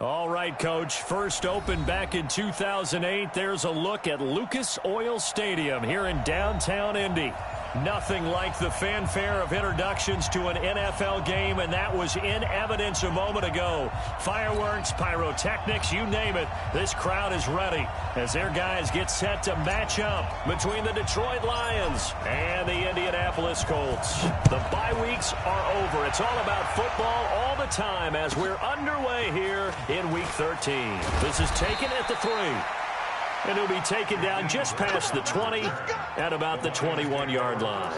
All right, Coach. First opened back in 2008. There's a look at Lucas Oil Stadium here in downtown Indy. Nothing like the fanfare of introductions to an NFL game, and that was in evidence a moment ago. Fireworks, pyrotechnics, you name it. This crowd is ready as their guys get set to match up between the Detroit Lions and the Indianapolis Colts. The bye weeks are over. It's all about football all the time as we're underway here in Week 13. This is taken at the 3. And he'll be taken down just past the 20 at about the 21-yard line.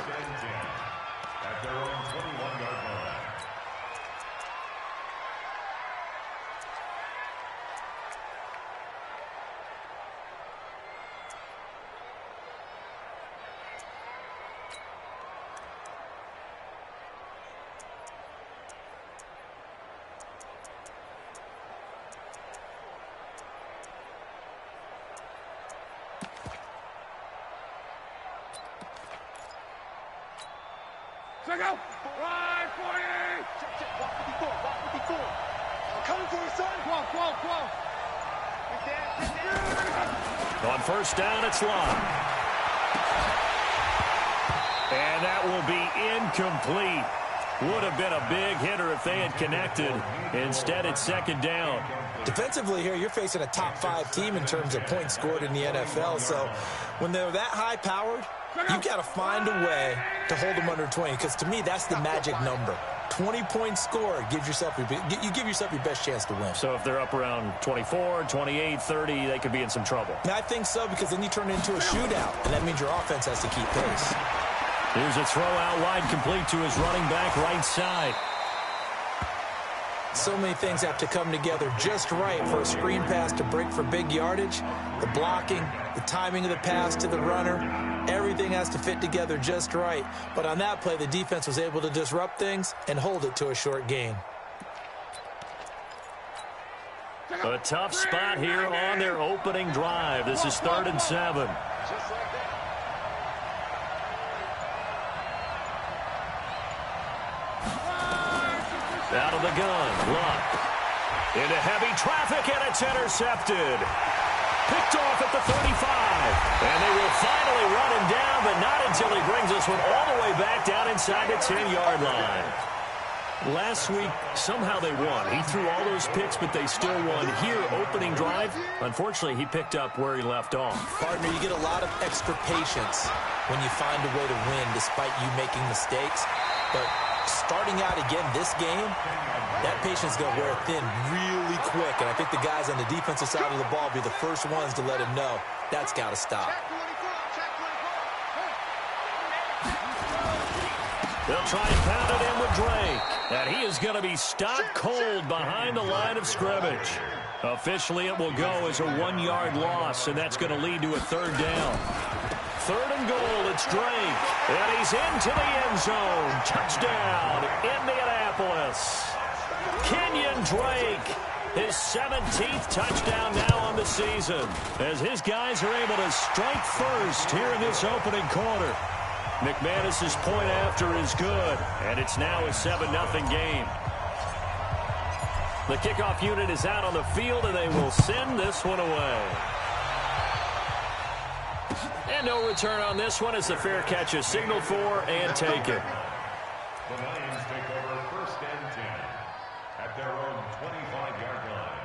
Check out! Right, 40! Check. Walk 54, walk 54. I'm coming for you, son! Come on. On first down, it's Long. And that will be incomplete. Would have been a big hitter if they had connected. Instead, it's second down. Defensively here, you're facing a top 5 team in terms of points scored in the NFL. So when they're that high-powered, you've got to find a way to hold them under 20, because to me, that's the magic number. 20 points scored, you give yourself your best chance to win. So if they're up around 24, 28, 30, they could be in some trouble. And I think so, because then you turn it into a shootout, and that means your offense has to keep pace. Here's a throw out wide, complete to his running back right side. So many things have to come together just right for a screen pass to break for big yardage. The blocking, the timing of the pass to the runner, everything has to fit together just right. But on that play, the defense was able to disrupt things and hold it to a short gain. A tough spot here on their opening drive. This is 3rd and 7. Out of the gun, Luck. Into heavy traffic, and it's intercepted. Picked off at the 35. And they will finally run him down, but not until he brings this one all the way back down inside the 10-yard line. Last week, somehow they won. He threw all those picks, but they still won. Here, opening drive, unfortunately, he picked up where he left off. Partner, you get a lot of extra patience when you find a way to win despite you making mistakes. But starting out again this game, that patience is going to wear thin really quick. And I think the guys on the defensive side of the ball will be the first ones to let him know that's got to stop. They'll try and pound it in with Drake. And he is going to be stopped cold behind the line of scrimmage. Officially, it will go as a 1-yard loss, and that's going to lead to a 3rd down. 3rd and goal, it's Drake. And he's into the end zone. Touchdown, Indianapolis. Kenyon Drake, his 17th touchdown now on the season, as his guys are able to strike first here in this opening quarter. McManus's point after is good, and it's now a 7-0 game. The kickoff unit is out on the field, and they will send this one away. And no return on this one as the fair catch is signaled for and taken. The Lions take over 1st and 10 at their own 25-yard line.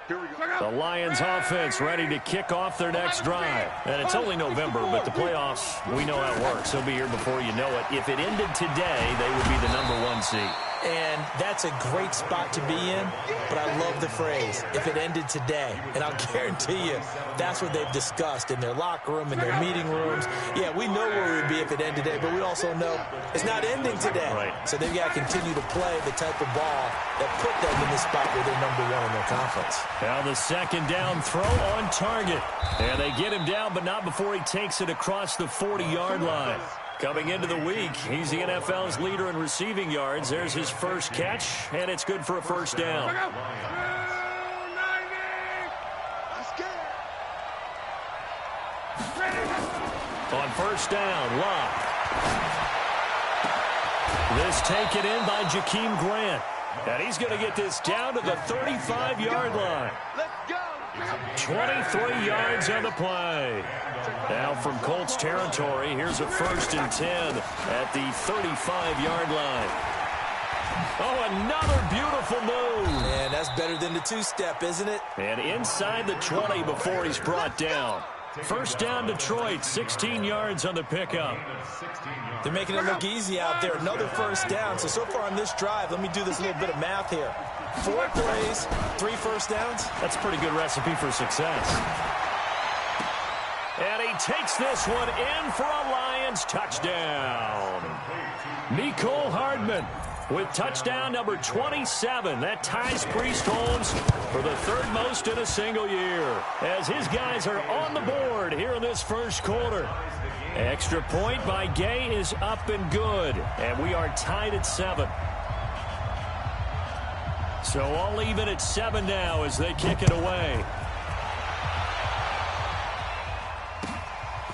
Here we go. The Lions offense ready to kick off their next drive. And it's only November, but the playoffs, we know how it works. They'll be here before you know it. If it ended today, they would be the #1 seed. And that's a great spot to be in, but I love the phrase, if it ended today. And I'll guarantee you, that's what they've discussed in their locker room, in their meeting rooms. Yeah, we know where we would be if it ended today, but we also know it's not ending today. Right. So they've got to continue to play the type of ball that put them in the spot where they're #1 in their conference. Now the 2nd down throw on target. And they get him down, but not before he takes it across the 40-yard line. Coming into the week, he's the NFL's leader in receiving yards. There's his first catch, and it's good for a 1st down. On 1st down, Luck. This taken in by Jakeem Grant. And he's going to get this down to the 35-yard line. Let's go. 23 yards on the play. Now from Colts territory, here's a 1st and 10 at the 35-yard line. Oh, another beautiful move. And that's better than the two-step, isn't it? And inside the 20 before he's brought down. 1st down Detroit, 16 yards on the pickup. They're making it look easy out there. Another 1st down. So far on this drive, let me do this little bit of math here. 4 plays, 3 1st downs. That's a pretty good recipe for success. And he takes this one in for a Lions touchdown. Mecole Hardman with touchdown number 27. That ties Priest Holmes for the 3rd most in a single year, as his guys are on the board here in this 1st quarter. Extra point by Gay is up and good, and we are tied at 7. So all even at 7 now as they kick it away.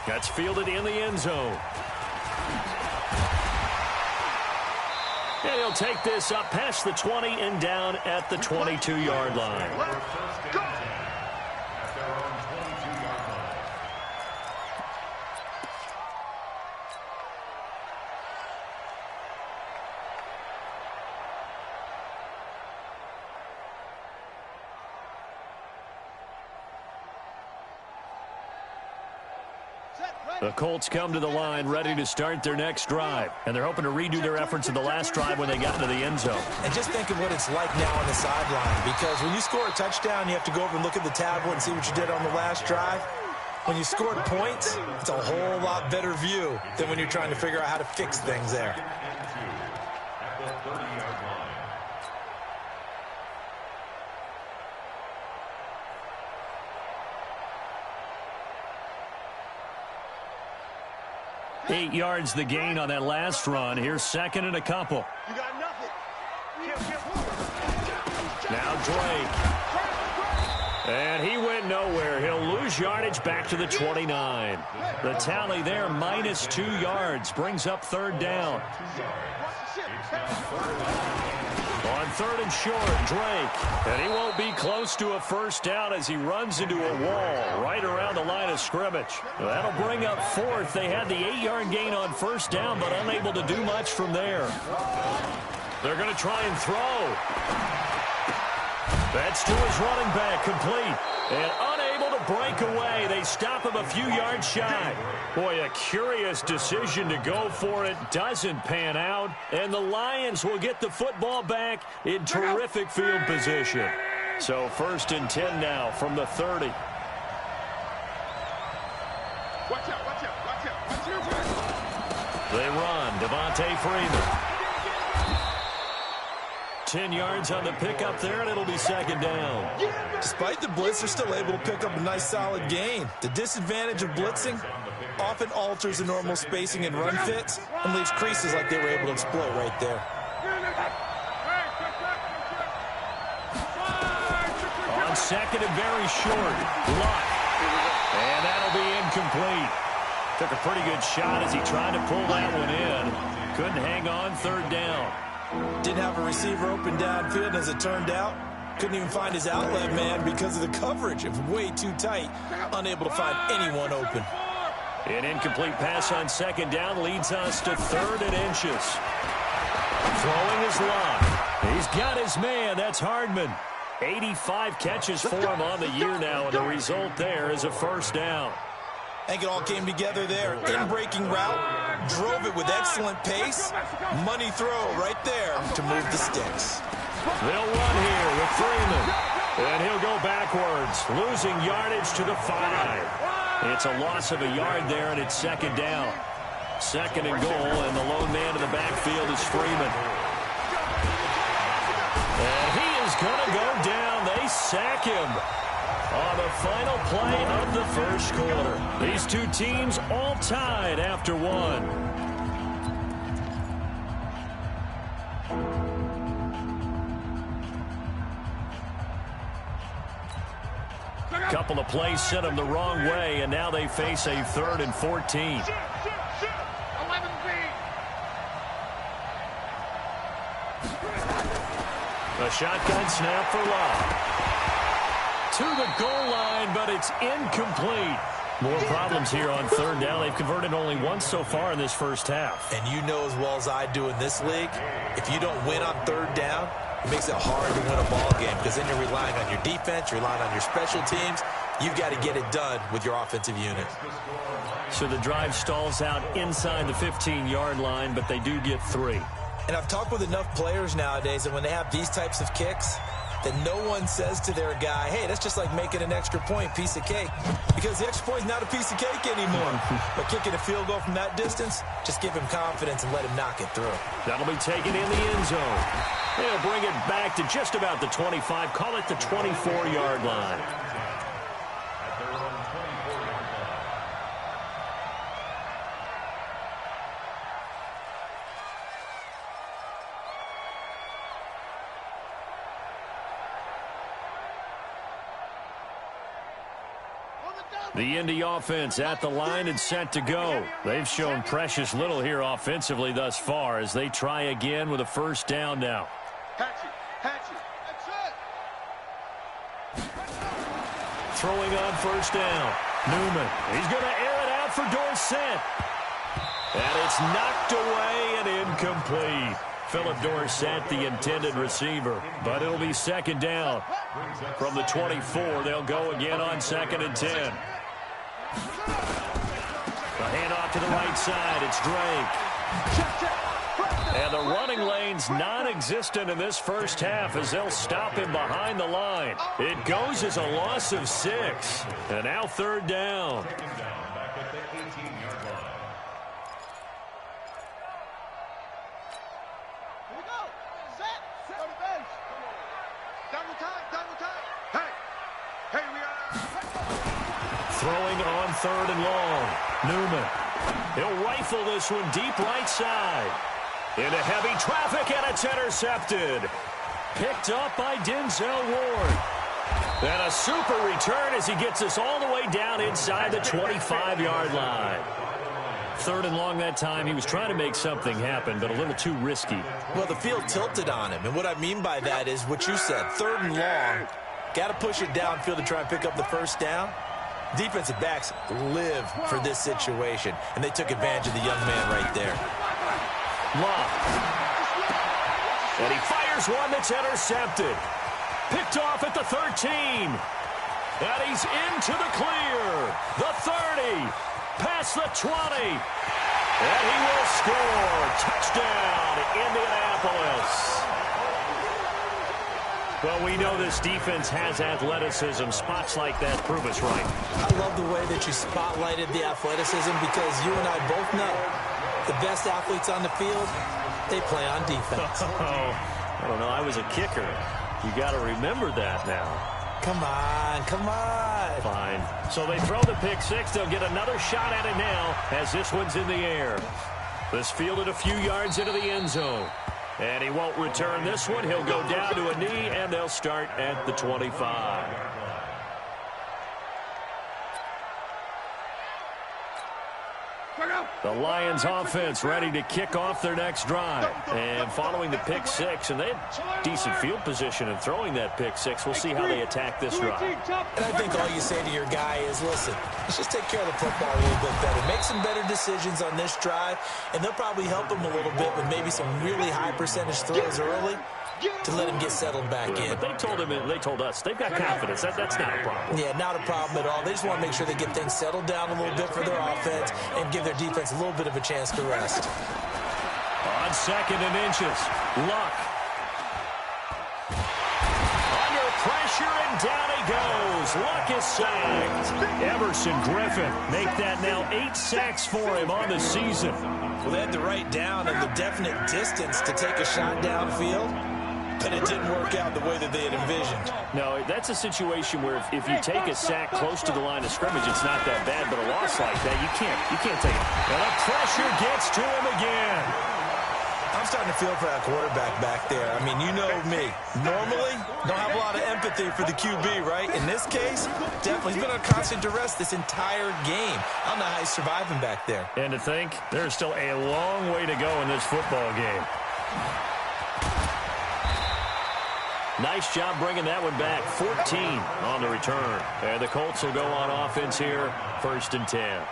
That's fielded in the end zone. And he'll take this up past the 20 and down at the 22-yard line. Go. The Colts come to the line ready to start their next drive. And they're hoping to redo their efforts in the last drive when they got into the end zone. And just think of what it's like now on the sideline. Because when you score a touchdown, you have to go over and look at the tablet and see what you did on the last drive. When you scored points, it's a whole lot better view than when you're trying to figure out how to fix things there. Eight yards the gain on that last run. Here's 2nd and a couple. You got nothing. Now Drake. And he went nowhere. He'll lose yardage back to the 29. The tally there, minus 2 yards. Brings up 3rd down. On 3rd and short, Drake. And he won't be close to a 1st down as he runs into a wall right around the line of scrimmage. That'll bring up 4th. They had the 8-yard gain on 1st down, but unable to do much from there. They're going to try and throw. That's to his running back, complete. And unable to break away. They stop him a few yards shy. Boy, a curious decision to go for it. Doesn't pan out. And the Lions will get the football back in terrific field position. So 1st and 10 now from the 30. Watch out, watch out, watch out, watch out. They run. Devontae Freeman. 10 yards on the pickup there, and it'll be 2nd down. Despite the blitz, they're still able to pick up a nice solid gain. The disadvantage of blitzing often alters the normal spacing and run fits and leaves creases like they were able to exploit right there. On 2nd and very short, Luck. And that'll be incomplete. Took a pretty good shot as he tried to pull that one in. Couldn't hang on, 3rd down. Didn't have a receiver open downfield, and as it turned out, couldn't even find his outlet man because of the coverage. It was way too tight, unable to find anyone open. An incomplete pass on 2nd down leads us to 3rd and inches. Throwing his Luck. He's got his man. That's Hardman. 85 catches for him on the year now, and the result there is a 1st down. I think it all came together there. In-breaking route, drove it with excellent pace. Money throw right there to move the sticks. They'll run here with Freeman. And he'll go backwards, losing yardage to the 5. It's a loss of a yard there, and it's 2nd down. 2nd and goal, and the lone man in the backfield is Freeman. And he is going to go down. They sack him on the final play of the 1st quarter. These two teams all tied after 1. Couple of plays sent them the wrong way, and now they face a 3rd and 14. A shotgun snap for Love. To the goal line, but it's incomplete. More problems here on third down. They've converted only once so far in this first half. And you know as well as I do in this league, if you don't win on third down, it makes it hard to win a ball game because then you're relying on your defense, you're relying on your special teams. You've got to get it done with your offensive unit. So the drive stalls out inside the 15-yard line, but they do get 3. And I've talked with enough players nowadays that when they have these types of kicks, that no one says to their guy, hey, that's just like making an extra point, piece of cake. Because the extra point is not a piece of cake anymore. But kicking a field goal from that distance, just give him confidence and let him knock it through. That'll be taken in the end zone. They'll bring it back to just about the 25. Call it the 24-yard line. At their own 24-yard line. The Indy offense at the line and set to go. They've shown precious little here offensively thus far as they try again with a first down now. That's it. Throwing on first down. Newman. He's going to air it out for Dorsett. And it's knocked away and incomplete. Philip Dorsett, the intended receiver. But it'll be second down. From the 24, they'll go again on 2nd and 10. The handoff to the right side. It's Drake. And the running lane's non-existent in this first half as they'll stop him behind the line. It goes as a loss of 6. And now third down. Back at the 18-yard line. Here we go. Set. Go to bench. Double time. Hey, we are. Throwing on 3rd and long. Newman. He'll rifle this one deep right side. Into heavy traffic, and it's intercepted. Picked up by Denzel Ward. And a super return as he gets us all the way down inside the 25-yard line. 3rd and long that time. He was trying to make something happen, but a little too risky. Well, the field tilted on him, and what I mean by that is what you said. 3rd and long, got to push it downfield to try and pick up the first down. Defensive backs live for this situation, and they took advantage of the young man right there. Love. And he fires one that's intercepted. Picked off at the 13. And he's into the clear. The 30. Past the 20. And he will score. Touchdown, Indianapolis. Well, we know this defense has athleticism. Spots like that prove us right. I love the way that you spotlighted the athleticism because you and I both know the best athletes on the field, they play on defense. I don't know. I was a kicker. You got to remember that now. Come on. Fine. So they throw the pick six. They'll get another shot at it now as this one's in the air. This fielded a few yards into the end zone. And he won't return this one. He'll go down to a knee, and they'll start at the 25. The Lions offense ready to kick off their next drive. And following the pick six, and they had decent field position in throwing that pick six. We'll see how they attack this drive. And I think all you say to your guy is, listen, let's just take care of the football a little bit better. Make some better decisions on this drive, and they'll probably help him a little bit with maybe some really high percentage throws early to let him get settled back in. But they told us they've got confidence. That's not a problem. Yeah, not a problem at all. They just want to make sure they get things settled down a little bit for their offense and give their defense a little bit of a chance to rest. On 2nd and inches, Luck. Under pressure, and down he goes. Luck is sacked. Everson Griffin make that now 8 sacks for him on the season. Well, they had the right down and the definite distance to take a shot downfield, but it didn't work out the way that they had envisioned. No, that's a situation where if you take a sack close to the line of scrimmage, it's not that bad, but a loss like that, you can't take it. And the pressure gets to him again. I'm starting to feel for that quarterback back there. I mean, you know me. Normally, don't have a lot of empathy for the QB, right? In this case, definitely. He's been under constant duress this entire game. I don't know how he's surviving back there. And to think, there's still a long way to go in this football game. Nice job bringing that one back. 14 on the return. And the Colts will go on offense here, 1st and 10.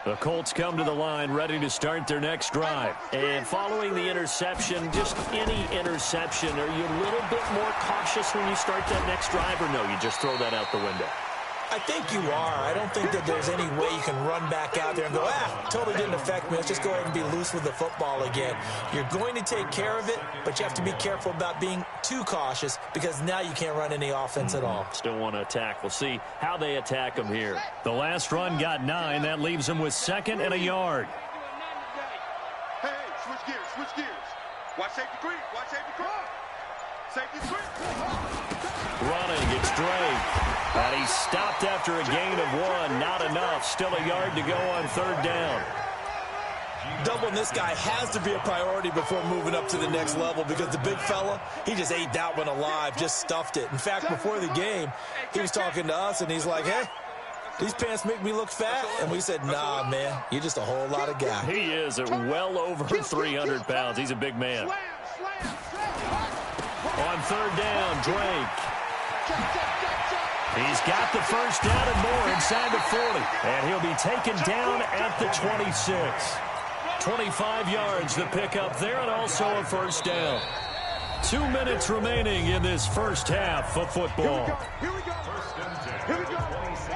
The Colts come to the line ready to start their next drive. And following the interception, just any interception, are you a little bit more cautious when you start that next drive, or no, you just throw that out the window? I think you are. I don't think that there's any way you can run back out there and go, totally didn't affect me. Let's just go ahead and be loose with the football again. You're going to take care of it, but you have to be careful about being too cautious because now you can't run any offense at all. Still want to attack. We'll see how they attack them here. The last run got 9. That leaves them with 2nd and a yard. Hey, switch gears, switch gears. Watch safety creep, watch safety creep. Safety creep. Running, it's Drake. And he stopped after a gain of 1. Not enough. Still a yard to go on 3rd down. Doubling this guy has to be a priority before moving up to the next level because the big fella, he just ate that one alive, just stuffed it. In fact, before the game, he was talking to us, and he's like, hey, these pants make me look fat. And we said, nah, man, you're just a whole lot of guy. He is at well over 300 pounds. He's a big man. On 3rd down, Drake. He's got the 1st down and more inside the 40. And he'll be taken down at the 26. 25 yards to pick up there, and also a 1st down. 2 minutes remaining in this first half of football. Here we go. Here we go.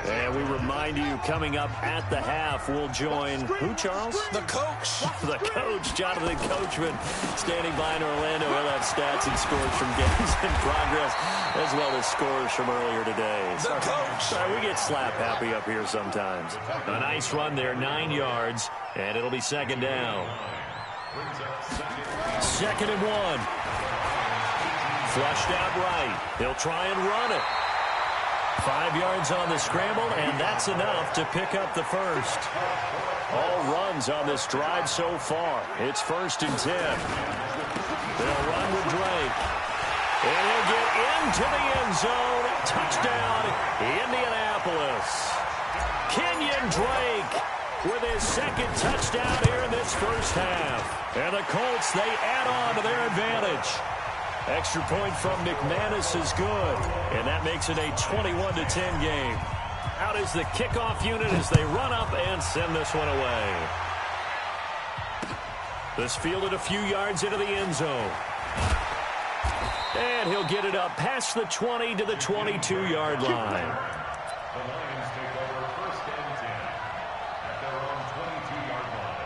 And we remind you, coming up at the half, we'll join who, Charles? The coach. The coach, Jonathan Coachman, standing by in Orlando. He'll have stats and scores from games in progress, as well as scores from earlier today. The coach. Sorry, we get slap happy up here sometimes. A nice run there, 9 yards, and it'll be 2nd down. 2nd and 1. Flushed out right. He'll try and run it. 5 yards on the scramble, and that's enough to pick up the 1st. All runs on this drive so far. It's 1st and 10. They'll run with Drake. And he'll get into the end zone. Touchdown, Indianapolis. Kenyon Drake with his 2nd touchdown here in this first half. And the Colts, they add on to their advantage. Extra point from McManus is good, and that makes it a 21-10 game. Out is the kickoff unit as they run up and send this one away. This fielded a few yards into the end zone. And he'll get it up past the 20 to the 22-yard line. The Lions take over 1st and 10 at their own 22-yard line.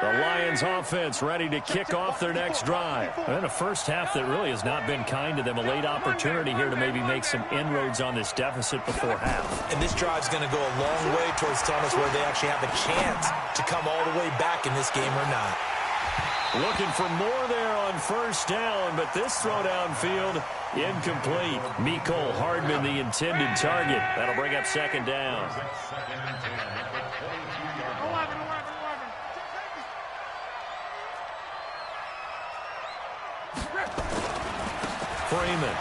The Lions offense ready to kick off their next drive. And a first half that really has not been kind to them. A late opportunity here to maybe make some inroads on this deficit before half. And this drive's going to go a long way towards telling us where they actually have a chance to come all the way back in this game or not. Looking for more there on 1st down, but this throw downfield incomplete. Mecole Hardman, the intended target. That'll bring up 2nd down. 2nd and 10 at the 22-yard line. Freeman.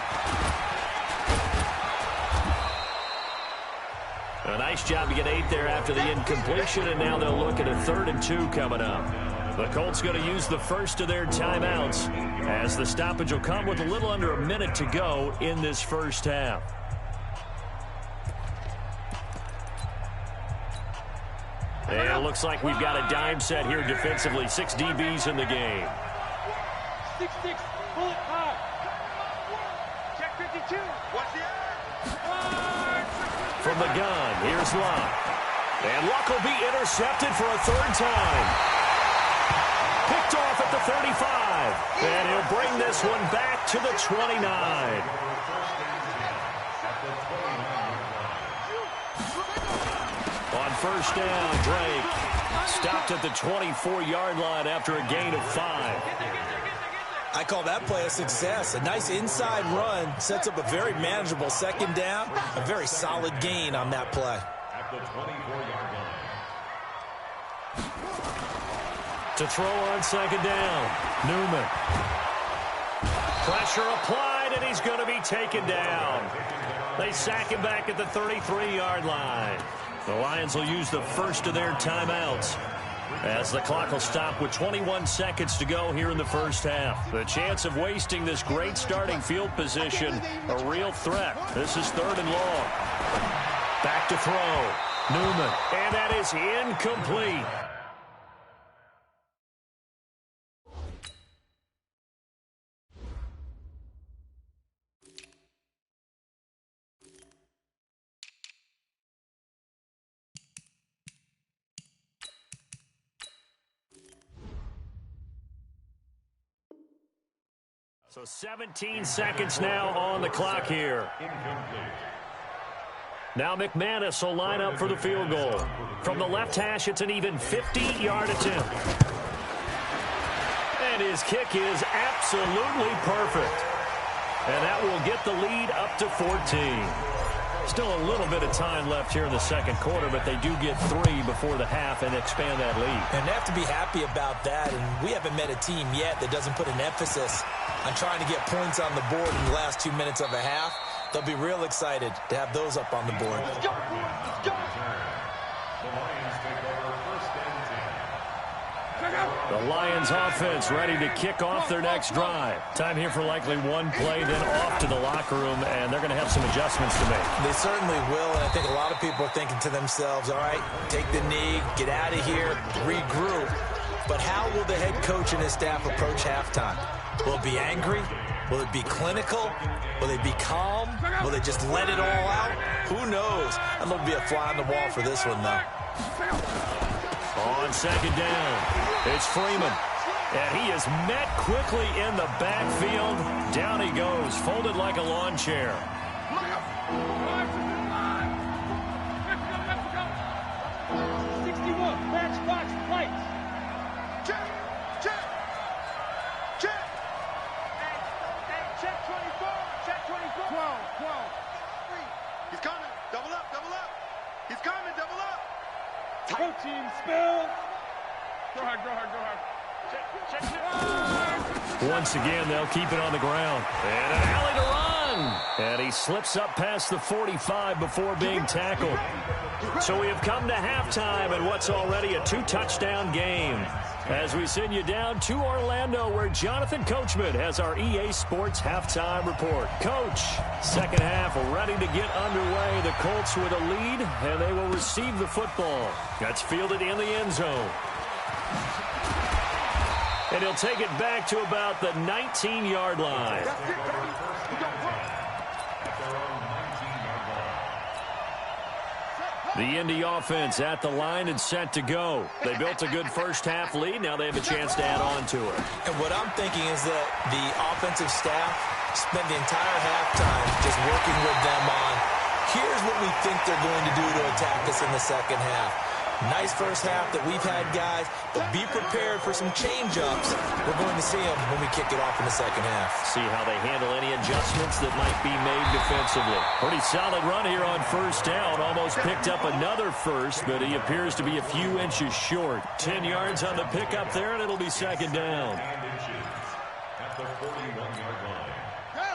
A nice job to get 8 there after the incompletion, and now they'll look at a 3rd and 2 coming up. The Colts going to use the first of their timeouts as the stoppage will come with a little under a minute to go in this first half. And it looks like we've got a dime set here defensively. 6 DBs in the game. 6-6, bullet high. Check 52. Watch the From the gun, here's Luck. And Luck will be intercepted for a 3rd time. Picked off at the 35. And he'll bring this one back to the 29. On 1st down, Drake stopped at the 24-yard line after a gain of 5. I call that play a success. A nice inside run sets up a very manageable 2nd down. A very solid gain on that play. At the 24-yard line. To throw on second down. Newman. Pressure applied, and he's going to be taken down. They sack him back at the 33-yard line. The Lions will use the first of their timeouts as the clock will stop with 21 seconds to go here in the first half. The chance of wasting this great starting field position, a real threat. This is 3rd and long. Back to throw. Newman. And that is incomplete. So 17 seconds now on the clock here. Now McManus will line up for the field goal. From the left hash, it's an even 50-yard attempt. And his kick is absolutely perfect. And that will get the lead up to 14. Still a little bit of time left here in the second quarter, but they do get 3 before the half and expand that lead. And they have to be happy about that, and we haven't met a team yet that doesn't put an emphasis on trying to get points on the board in the last 2 minutes of a half. They'll be real excited to have those up on the board. The Lions take over 1st and 10. The Lions offense ready to kick off their next drive. Time here for likely one play, then off to the locker room, and they're going to have some adjustments to make. They certainly will, and I think a lot of people are thinking to themselves, all right, take the knee, get out of here, regroup. But how will the head coach and his staff approach halftime? Will it be angry? Will it be clinical? Will they be calm? Will they just let it all out? Who knows? I'd love to be a fly on the wall for this one, though. On second down, it's Freeman. And he is met quickly in the backfield. Down he goes, folded like a lawn chair. 61, matchbox lights. Check, check, check. Hey, check 24, check 24. 12. He's coming, double up. He's coming, double up. Tight team spill. Go hard. Check. Once again, they'll keep it on the ground. And an alley to run. And he slips up past the 45 before being tackled. So we have come to halftime in what's already a 2-touchdown game. As we send you down to Orlando, where Jonathan Coachman has our EA Sports halftime report. Coach, second half ready to get underway. The Colts with a lead, and they will receive the football. That's fielded in the end zone. And he'll take it back to about the 19-yard line. The Indy offense at the line and set to go. They built a good first-half lead. Now they have a chance to add on to it. And what I'm thinking is that the offensive staff spent the entire halftime just working with them on, here's what we think they're going to do to attack us in the second half. Nice first half that we've had, guys, but be prepared for some change-ups. We're going to see them when we kick it off in the second half. See how they handle any adjustments that might be made defensively. Pretty solid run here on first down. Almost picked up another first, but he appears to be a few inches short. 10 yards on the pickup there, and it'll be second down. At the 41-yard line.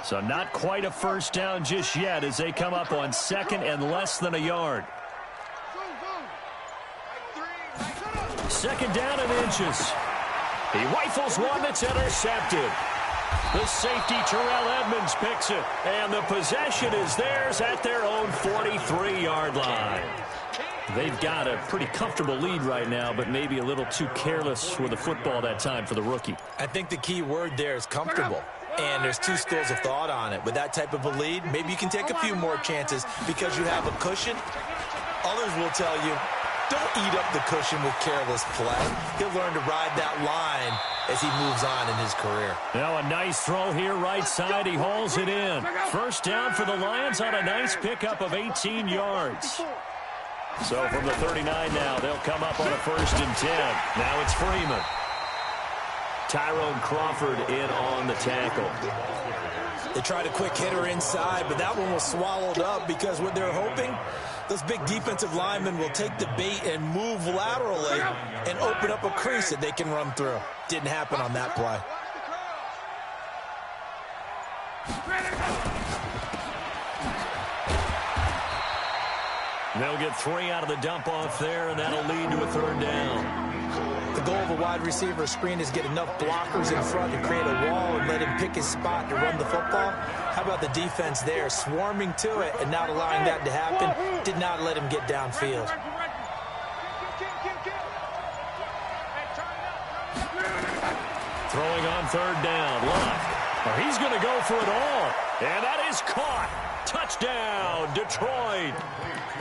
So not quite a first down just yet as they come up on second and less than a yard. Second down and inches. He rifles one that's intercepted. The safety, Terrell Edmonds, picks it. And the possession is theirs at their own 43-yard line. They've got a pretty comfortable lead right now, but maybe a little too careless with the football that time for the rookie. I think the key word there is comfortable. And there's two schools of thought on it. With that type of a lead, maybe you can take a few more chances because you have a cushion. Others will tell you, don't eat up the cushion with careless play. He'll learn to ride that line as he moves on in his career. Now a nice throw here right side. He hauls it in. First down for the Lions on a nice pickup of 18 yards. So from the 39 now, they'll come up on a 1st and 10. Now it's Freeman. Tyrone Crawford in on the tackle. They tried a quick hitter inside, but that one was swallowed up because what they're hoping, those big defensive linemen will take the bait and move laterally and open up a crease that they can run through. Didn't happen on that play. They'll get 3 out of the dump-off there, and that'll lead to a 3rd down. The goal of a wide receiver screen is get enough blockers in front to create a wall and let him pick his spot to run the football. How about the defense there, swarming to it and not allowing that to happen? Did not let him get downfield. Throwing on 3rd down, left. Well, he's going to go for it all, and that is caught. Touchdown, Detroit.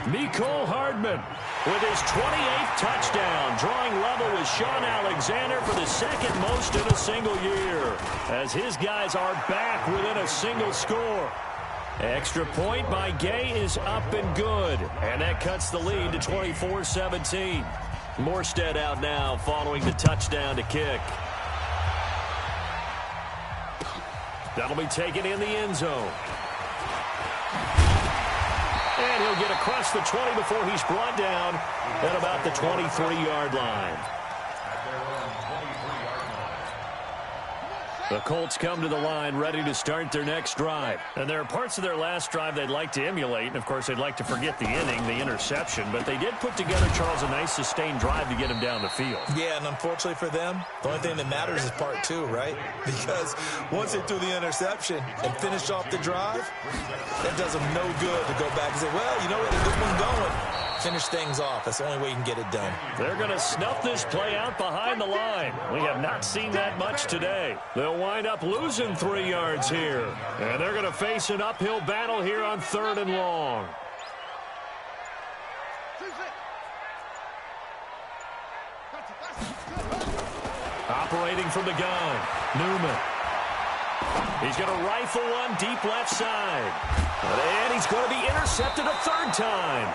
Mecole Hardman with his 28th touchdown, drawing level with Sean Alexander for the 2nd most in a single year, as his guys are back within a single score. Extra point by Gay is up and good, and that cuts the lead to 24-17. Morstead out now following the touchdown to kick. That'll be taken in the end zone. And he'll get across the 20 before he's brought down at about the 23-yard line. The Colts come to the line ready to start their next drive. And there are parts of their last drive they'd like to emulate. And, of course, they'd like to forget the inning, the interception. But they did put together, Charles, a nice sustained drive to get him down the field. Yeah, and unfortunately for them, the only thing that matters is part 2, right? Because once they threw the interception and finished off the drive, that does them no good to go back and say, well, you know what, a good one going. Finish things off. That's the only way you can get it done. They're going to snuff this play out behind the line. We have not seen that much today. They'll wind up losing 3 yards here. And they're going to face an uphill battle here on 3rd and long. Operating from the gun, Newman. He's going to rifle one deep left side. And he's going to be intercepted a 3rd time.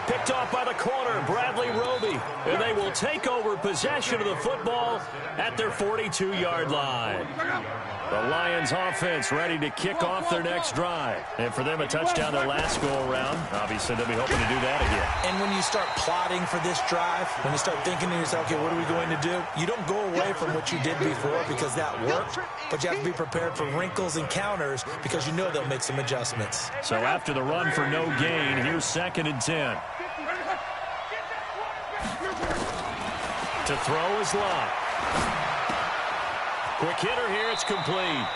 Picked off by the corner, Bradley Roby. And they will take over possession of the football at their 42-yard line. The Lions offense ready to kick off their next drive. And for them, a touchdown their last go-around. Obviously, they'll be hoping to do that again. And when you start plotting for this drive, when you start thinking to yourself, okay, what are we going to do? You don't go away from what you did before because that worked, but you have to be prepared for wrinkles and counters because you know they'll make some adjustments. So after the run for no gain, here's 2nd and 10. To throw is Lott. Quick hitter here, it's complete.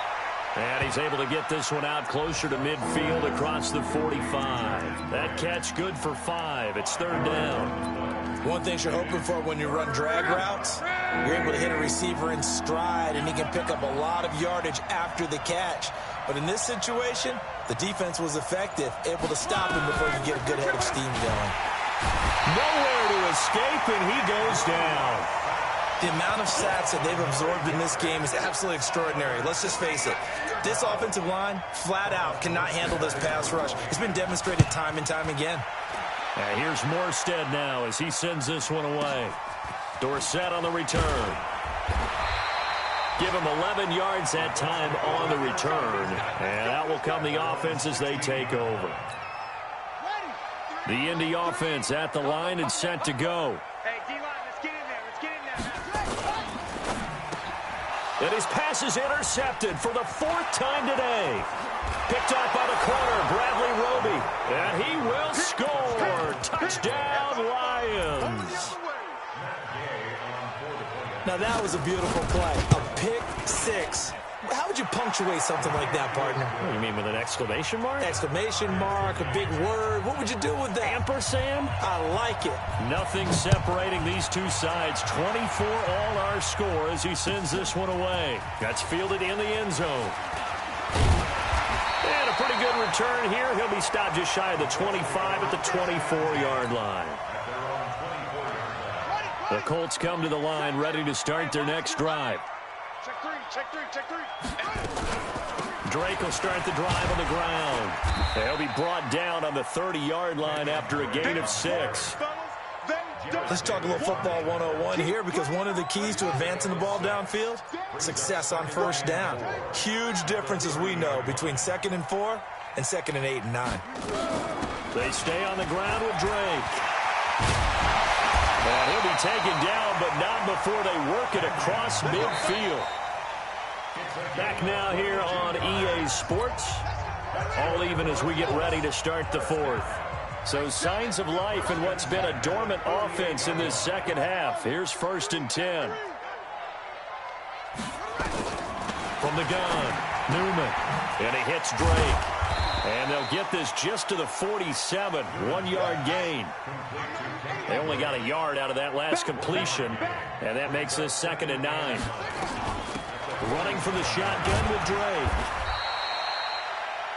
And he's able to get this one out closer to midfield across the 45. That catch good for 5. It's 3rd down. One thing you're hoping for when you run drag routes, you're able to hit a receiver in stride, and he can pick up a lot of yardage after the catch. But in this situation, the defense was effective, able to stop him before he could get a good head of steam going. Nowhere to escape, and he goes down. The amount of sacks that they've absorbed in this game is absolutely extraordinary. Let's just face it. This offensive line, flat out, cannot handle this pass rush. It's been demonstrated time and time again. And here's Morstead now as he sends this one away. Dorsett on the return. Give him 11 yards that time on the return. And out will come the offense as they take over. The Indy offense at the line and set to go. Hey, D-line, let's get in there. Let's get in there. And his pass is intercepted for the 4th time today. Picked off by the corner, Bradley Roby. And he will score. Touchdown, Lions. Now that was a beautiful play. A pick 6. How would you punctuate something like that, partner? What do you mean, with an exclamation mark? Exclamation mark, a big word. What would you do with that? Ampersand? I like it. Nothing separating these two sides. 24 all our score as he sends this one away. That's fielded in the end zone. And a pretty good return here. He'll be stopped just shy of the 25 at the 24-yard line. The Colts come to the line ready to start their next drive. Check 3, check 3, check 3. Drake will start the drive on the ground. They'll be brought down on the 30-yard line after a gain of 6. Let's talk a little football 101 here, because one of the keys to advancing the ball downfield, success on first down. Huge difference, as we know, between 2nd and 4 and 2nd and 8 and 9. They stay on the ground with Drake. And he'll be taken down, but not before they work it across midfield. Back now here on EA Sports. All even as we get ready to start the 4th. So signs of life in what's been a dormant offense in this second half. Here's 1st and 10. From the gun, Newman. And he hits Drake. And they'll get this just to the 47, 1-yard gain. They only got a yard out of that last completion, and that makes this 2nd and 9. Running from the shotgun with Drake.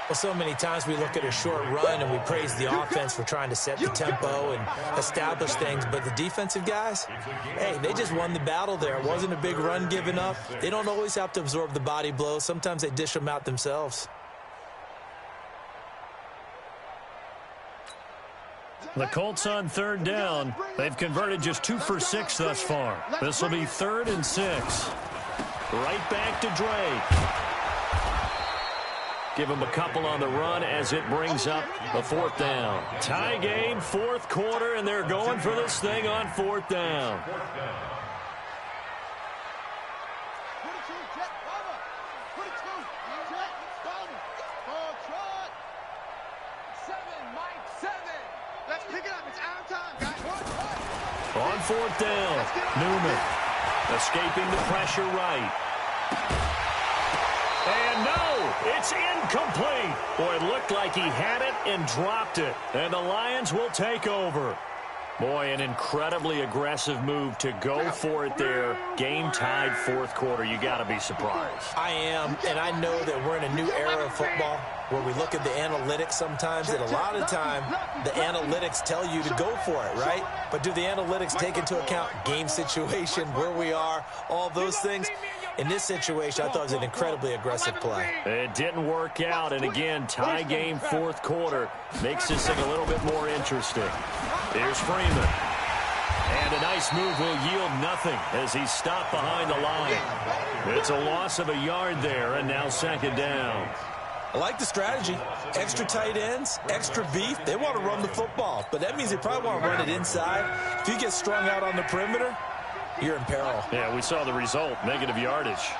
Well, so many times we look at a short run and we praise the offense for trying to set the tempo and establish things, but the defensive guys, hey, they just won the battle there. It wasn't a big run given up. They don't always have to absorb the body blows. Sometimes they dish them out themselves. The Colts on 3rd down. They've converted just 2 for 6 thus far. This will be 3rd and 6. Right back to Drake. Give him a couple on the run as it brings up the 4th down. Tie game, 4th quarter, and they're going for this thing on 4th down. On 4th down, Newman escaping the pressure right. And no, it's incomplete. Boy, it looked like he had it and dropped it. And the Lions will take over. Boy, an incredibly aggressive move to go for it there. Game tied 4th quarter. You got to be surprised. I am, and I know that we're in a new era of football where we look at the analytics sometimes, and a lot of the time the analytics tell you to go for it, right? But do the analytics take into account game situation, where we are, all those things? In this situation, I thought it was an incredibly aggressive play. It didn't work out, and again, tie game 4th quarter makes this thing a little bit more interesting. Here's Freeman. And a nice move will yield nothing as he's stopped behind the line. It's a loss of a yard there, and now 2nd down. I like the strategy. Extra tight ends, extra beef. They want to run the football, but that means they probably want to run it inside. If you get strung out on the perimeter, you're in peril. Yeah, we saw the result, negative yardage.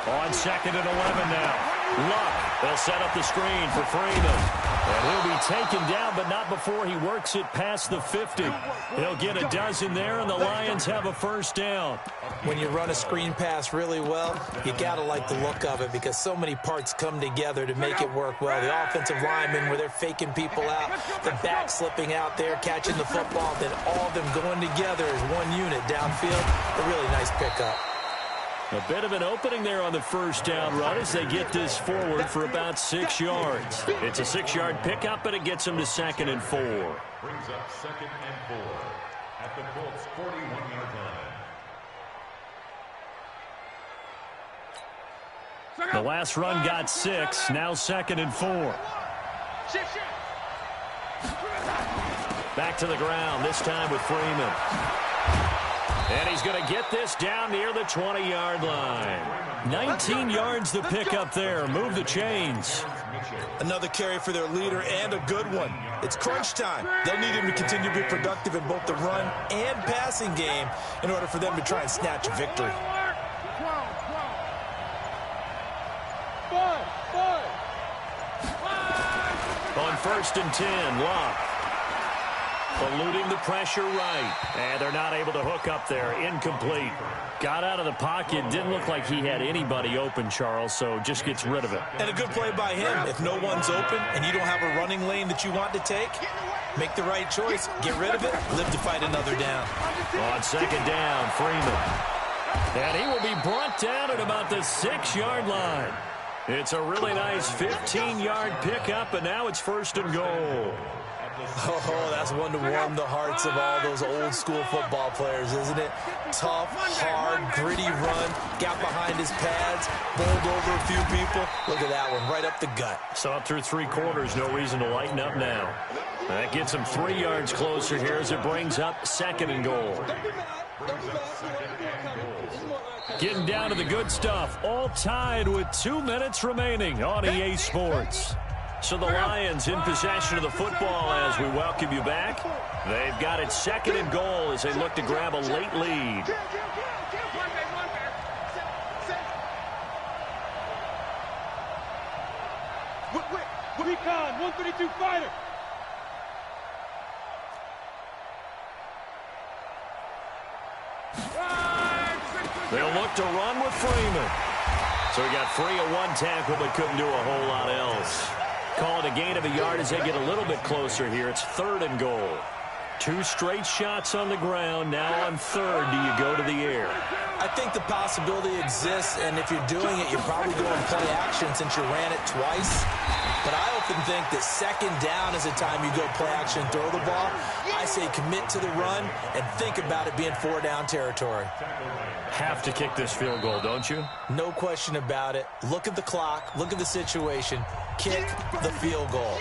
On 2nd and 11 now. Luck, they'll set up the screen for Freeman. And he'll be taken down, but not before he works it past the 50. He'll get a dozen there, and the Lions have a 1st down. When you run a screen pass really well, you got to like the look of it because so many parts come together to make it work well. The offensive linemen, where they're faking people out, the back slipping out there, catching the football, then all of them going together as one unit downfield. A really nice pickup. A bit of an opening there on the 1st down run as they get this forward for about 6 yards. It's a 6-yard pickup, but it gets them to 2nd and 4. Brings up 2nd and 4 at the Colts' 41-yard line. The last run got 6, now 2nd and 4. Back to the ground, this time with Freeman. And he's going to get this down near the 20-yard line. 19 yards the pickup there. Move the chains. Another carry for their leader and a good one. It's crunch time. They'll need him to continue to be productive in both the run and passing game in order for them to try and snatch a victory. On 1st and 10, Luck. Eluding the pressure right. And they're not able to hook up there. Incomplete. Got out of the pocket. Didn't look like he had anybody open, Charles, so just gets rid of it. And a good play by him. If no one's open and you don't have a running lane that you want to take, make the right choice. Get rid of it. Live to fight another down. On 2nd down, Freeman. And he will be brought down at about the 6-yard line. It's a really nice 15-yard pickup, and now it's 1st and goal. Oh, that's one to warm the hearts of all those old-school football players, isn't it? Tough, hard, gritty run, got behind his pads, bowled over a few people. Look at that one, right up the gut. Saw it through 3 quarters, no reason to lighten up now. That gets him 3 yards closer here as it brings up 2nd and goal. Getting down to the good stuff, all tied with 2 minutes remaining on EA Sports. So the Lions in possession of the football as we welcome you back. They've got it 2nd and goal as they look to grab a late lead. Recon, 132 fighter. They'll look to run with Freeman. So he got free of 1 tackle but couldn't do a whole lot else. Call it a gain of a yard as they get a little bit closer here. It's 3rd and goal. 2 straight shots on the ground. Now on 3rd, do you go to the air? I think the possibility exists, and if you're doing it, you're probably going play action since you ran it twice. But I often think that 2nd down is the time you go play action and throw the ball. I say commit to the run and think about it being 4-down territory. Have to kick this field goal, don't you? No question about it. Look at the clock. Look at the situation. Kick the field goal.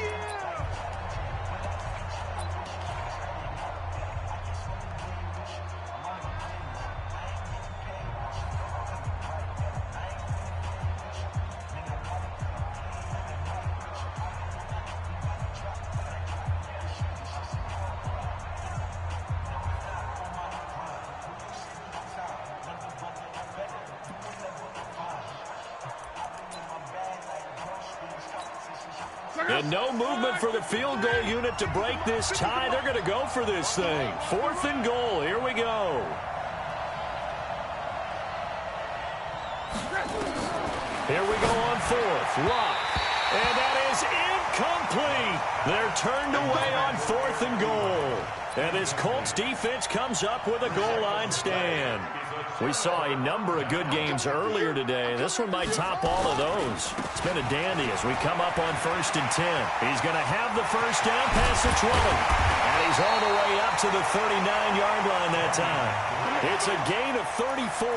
And no movement for the field goal unit to break this tie. They're going to go for this thing. 4th and goal. Here we go. Here we go on 4th. Luck. And that is incomplete. They're turned away on 4th and goal. And this Colts defense comes up with a goal line stand. We saw a number of good games earlier today. This one might top all of those. It's been a dandy as we come up on 1st and 10. He's going to have the first down past the 20. And he's all the way up to the 39-yard line that time. It's a gain of 34.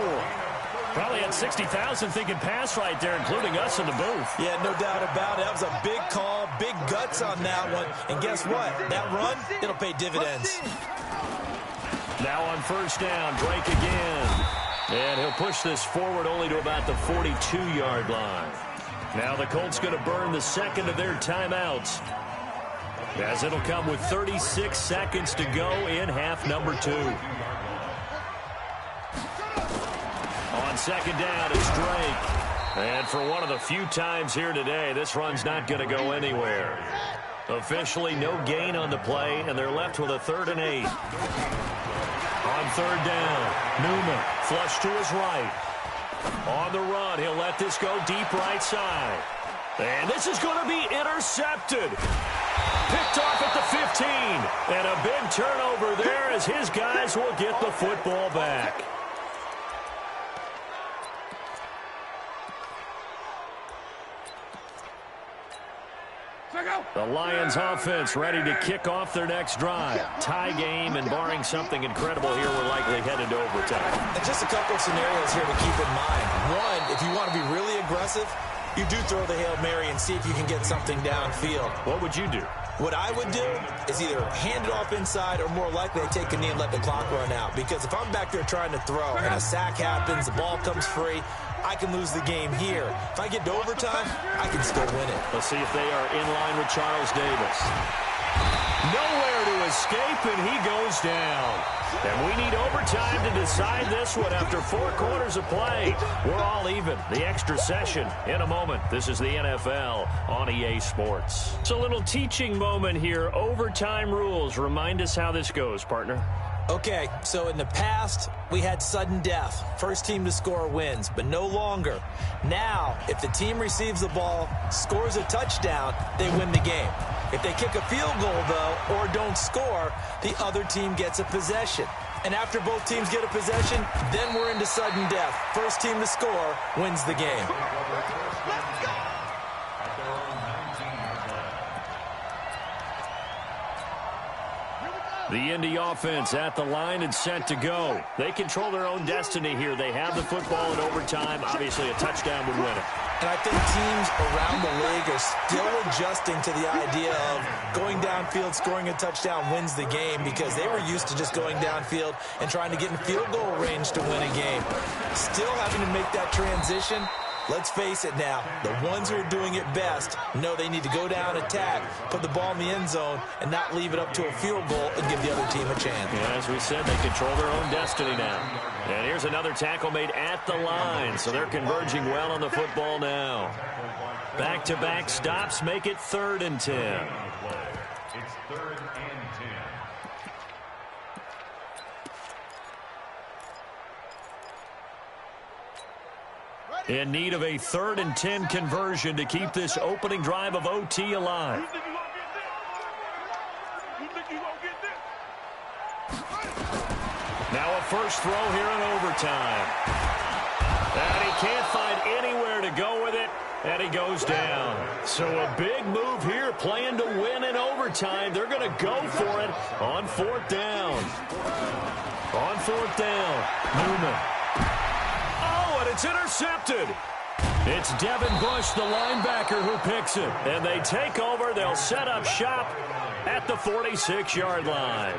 Probably had 60,000 thinking pass right there, including us in the booth. Yeah, no doubt about it. That was a big call, big guts on that one. And guess what? That run, it'll pay dividends. Now on 1st down, Drake again. And he'll push this forward only to about the 42-yard line. Now the Colts going to burn the 2nd of their timeouts, as it'll come with 36 seconds to go in half number 2. On 2nd down, it's Drake. And for one of the few times here today, this run's not going to go anywhere. Officially no gain on the play, and they're left with a 3rd and 8. On 3rd down, Newman flush to his right. On the run, he'll let this go deep right side. And this is going to be intercepted. Picked off at the 15. And a big turnover there as his guys will get the football back. The Lions offense ready to kick off their next drive. Tie game, and barring something incredible here, we're likely headed to overtime. And just a couple of scenarios here to keep in mind. One, if you want to be really aggressive, you do throw the Hail Mary and see if you can get something downfield. What would you do? What I would do is either hand it off inside or more likely I take a knee and let the clock run out. Because if I'm back there trying to throw and a sack happens, the ball comes free, I can lose the game here. If I get to overtime, I can still win it. Let's see if they are in line with Charles Davis. Nowhere to escape, and he goes down. And we need overtime to decide this one after 4 quarters of play. We're all even. The extra session in a moment. This is the NFL on EA Sports. It's a little teaching moment here. Overtime rules. Remind us how this goes, partner. Okay, so in the past, we had sudden death. First team to score wins, but no longer. Now, if the team receives the ball, scores a touchdown, they win the game. If they kick a field goal, though, or don't score, the other team gets a possession. And after both teams get a possession, then we're into sudden death. First team to score wins the game. The Indy offense at the line and set to go. They control their own destiny here. They have the football in overtime. Obviously, a touchdown would win it. And I think teams around the league are still adjusting to the idea of going downfield, scoring a touchdown wins the game, because they were used to just going downfield and trying to get in field goal range to win a game. Still having to make that transition. Let's face it now, the ones who are doing it best know they need to go down, attack, put the ball in the end zone, and not leave it up to a field goal and give the other team a chance. Yeah, as we said, they control their own destiny now. And here's another tackle made at the line, so they're converging well on the football now. Back-to-back stops make it 3rd and 10. It's 3rd and 10. In need of a 3rd and 10 conversion to keep this opening drive of OT alive. Now a first throw here in overtime. And he can't find anywhere to go with it, and he goes down. So a big move here, playing to win in overtime. They're going to go for it on 4th down. On 4th down, Newman. And it's intercepted. It's Devin Bush, the linebacker, who picks it. And they take over. They'll set up shop at the 46-yard line.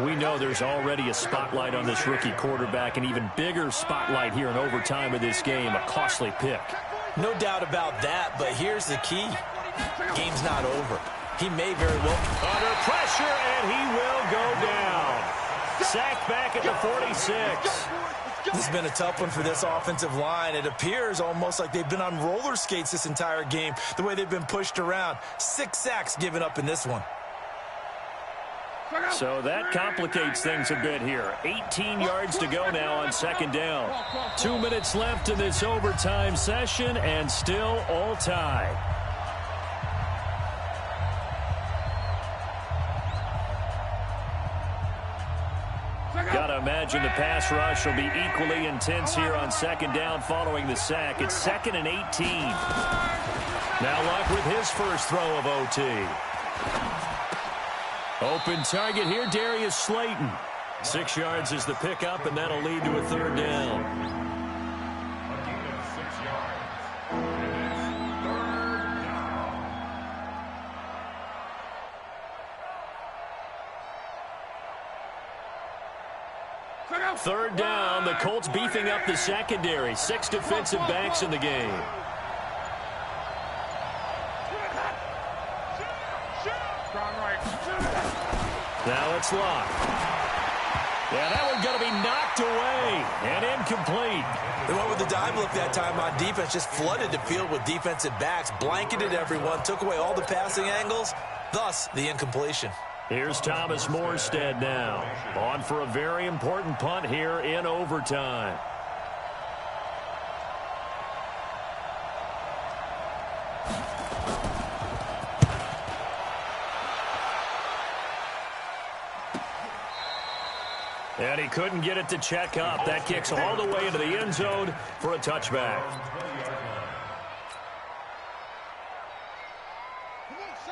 We know there's already a spotlight on this rookie quarterback, an even bigger spotlight here in overtime of this game, a costly pick. No doubt about that, but here's the key. Game's not over. He may very well under pressure, and he will go down. Sacked back at the 46. This has been a tough one for this offensive line. It appears almost like they've been on roller skates this entire game, the way they've been pushed around. 6 sacks given up in this one. So that complicates things a bit here. 18 yards to go now on 2nd down. 2 minutes left in this overtime session, and still all tied. Gotta imagine the pass rush will be equally intense here on 2nd down following the sack. It's 2nd and 18. Now Luck with his first throw of OT. Open target here, Darius Slayton. 6 yards is the pickup, and that'll lead to a 3rd down. A gain of 6 yards. And it's 3rd down. 3rd down, the Colts beefing up the secondary. 6 defensive backs in the game. Now it's Locke. Yeah, that one's going to be knocked away and incomplete. They went with the dive look that time on defense, just flooded the field with defensive backs, blanketed everyone, took away all the passing angles, thus the incompletion. Here's Thomas Morstead now, on for a very important punt here in overtime. And he couldn't get it to check up. That kicks all the way into the end zone for a touchback.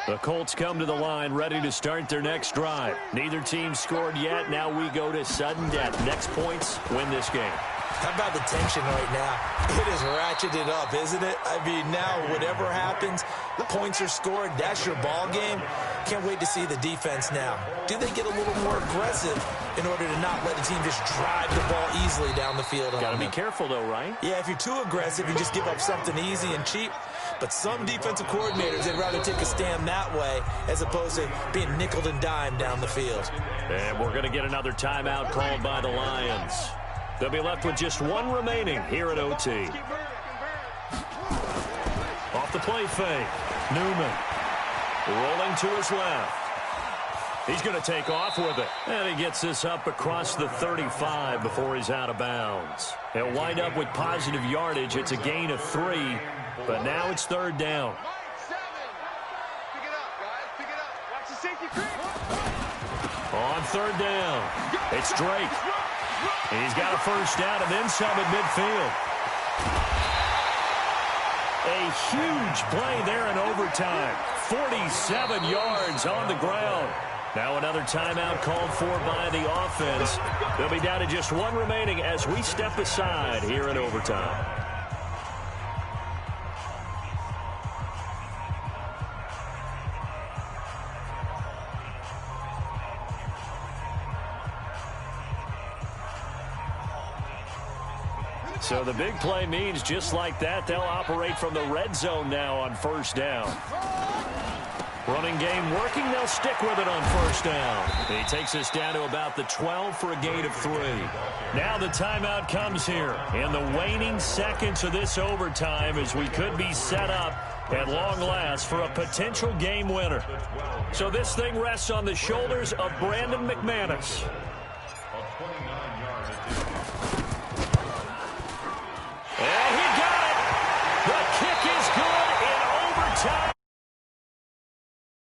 The Colts come to the line ready to start their next drive. Neither team scored yet. Now we go to sudden death. Next points win this game. How about the tension right now? It is ratcheted up, isn't it? I mean, now whatever happens, the points are scored. That's your ball game. Can't wait to see the defense now. Do they get a little more aggressive in order to not let a team just drive the ball easily down the field? Got to be careful, though, right? Yeah, if you're too aggressive, you just give up something easy and cheap. But some defensive coordinators, they'd rather take a stand that way as opposed to being nickeled and dimed down the field. And we're going to get another timeout called by the Lions. They'll be left with just one remaining here at OT. Off the play fake. Newman rolling to his left. He's going to take off with it. And he gets this up across the 35 before he's out of bounds. He'll wind up with positive yardage. It's a gain of 3, but now it's 3rd down. On 3rd down, it's Drake. He's got a first down and then some at midfield. A huge play there in overtime. 47 yards on the ground. Now another timeout called for by the offense. They'll be down to just one remaining as we step aside here in overtime. So the big play means just like that, they'll operate from the red zone now on first down. Running game working, they'll stick with it on first down. He takes us down to about the 12 for a gain of 3. Now the timeout comes here in the waning seconds of this overtime as we could be set up at long last for a potential game winner. So this thing rests on the shoulders of Brandon McManus.